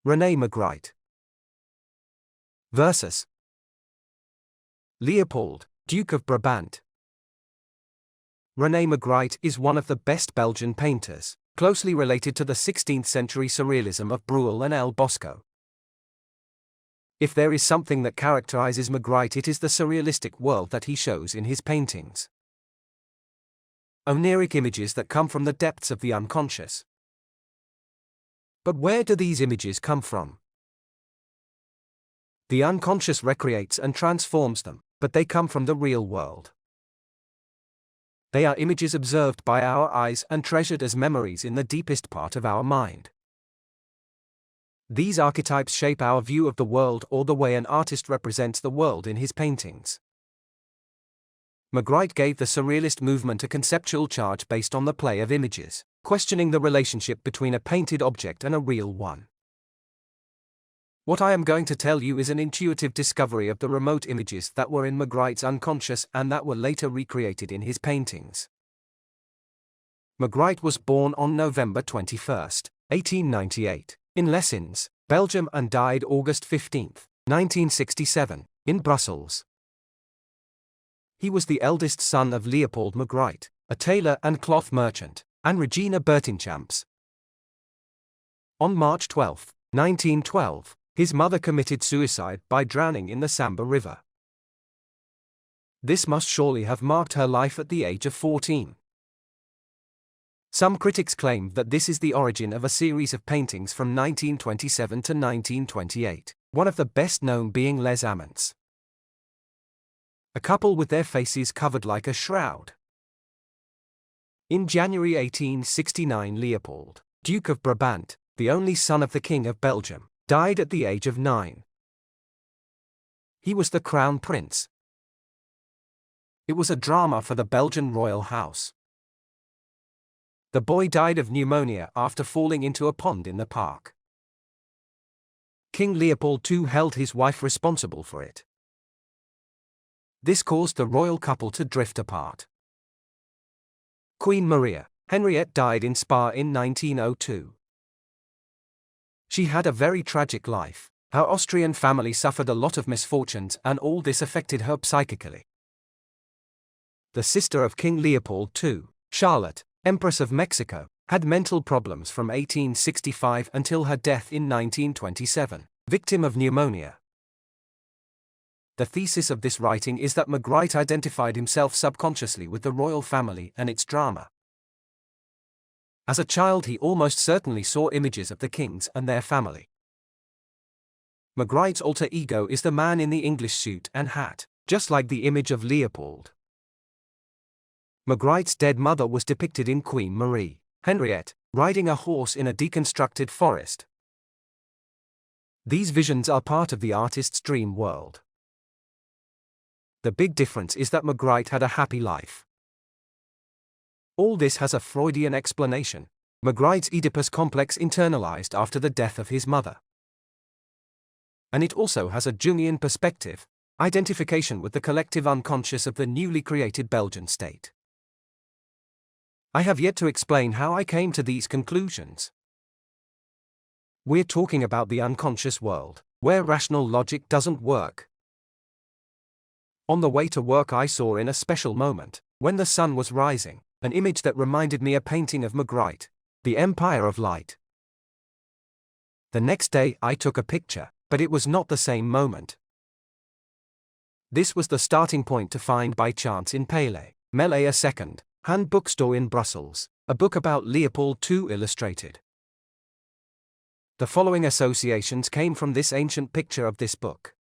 René Magritte versus Leopold, Duke of Brabant. René Magritte is one of the best Belgian painters, closely related to the 16th-century surrealism of Brueghel and El Bosco. If there is something that characterizes Magritte, it is the surrealistic world that he shows in his paintings. Oneiric images that come from the depths of the unconscious. But where do these images come from? The unconscious recreates and transforms them, but they come from the real world. They are images observed by our eyes and treasured as memories in the deepest part of our mind. These archetypes shape our view of the world or the way an artist represents the world in his paintings. Magritte gave the surrealist movement a conceptual charge based on the play of images, questioning the relationship between a painted object and a real one. What I am going to tell you is an intuitive discovery of the remote images that were in Magritte's unconscious and that were later recreated in his paintings. Magritte was born on November 21, 1898, in Lessins, Belgium, and died August 15, 1967, in Brussels. He was the eldest son of Leopold Magritte, a tailor and cloth merchant, and Regina Bertinchamps. On March 12, 1912, his mother committed suicide by drowning in the Samba River. This must surely have marked her life at the age of 14. Some critics claim that this is the origin of a series of paintings from 1927 to 1928, one of the best known being Les Amants. A couple with their faces covered like a shroud. In January 1869, Leopold, Duke of Brabant, the only son of the King of Belgium, died at the age of 9. He was the Crown Prince. It was a drama for the Belgian royal house. The boy died of pneumonia after falling into a pond in the park. King Leopold II held his wife responsible for it. This caused the royal couple to drift apart. Queen Maria, Henriette, died in Spa in 1902. She had a very tragic life. Her Austrian family suffered a lot of misfortunes, and all this affected her psychically. The sister of King Leopold II, Charlotte, Empress of Mexico, had mental problems from 1865 until her death in 1927, victim of pneumonia. The thesis of this writing is that Magritte identified himself subconsciously with the royal family and its drama. As a child, he almost certainly saw images of the kings and their family. Magritte's alter ego is the man in the English suit and hat, just like the image of Leopold. Magritte's dead mother was depicted in Queen Marie, Henriette, riding a horse in a deconstructed forest. These visions are part of the artist's dream world. The big difference is that Magritte had a happy life. All this has a Freudian explanation. Magritte's Oedipus complex internalized after the death of his mother. And it also has a Jungian perspective, identification with the collective unconscious of the newly created Belgian state. I have yet to explain how I came to these conclusions. We're talking about the unconscious world, where rational logic doesn't work. On the way to work, I saw in a special moment, when the sun was rising, an image that reminded me a painting of Magritte, The Empire of Light. The next day I took a picture, but it was not the same moment. This was the starting point to find by chance in Palais, Melee a second-hand bookstore in Brussels, a book about Leopold II illustrated. The following associations came from this ancient picture of this book.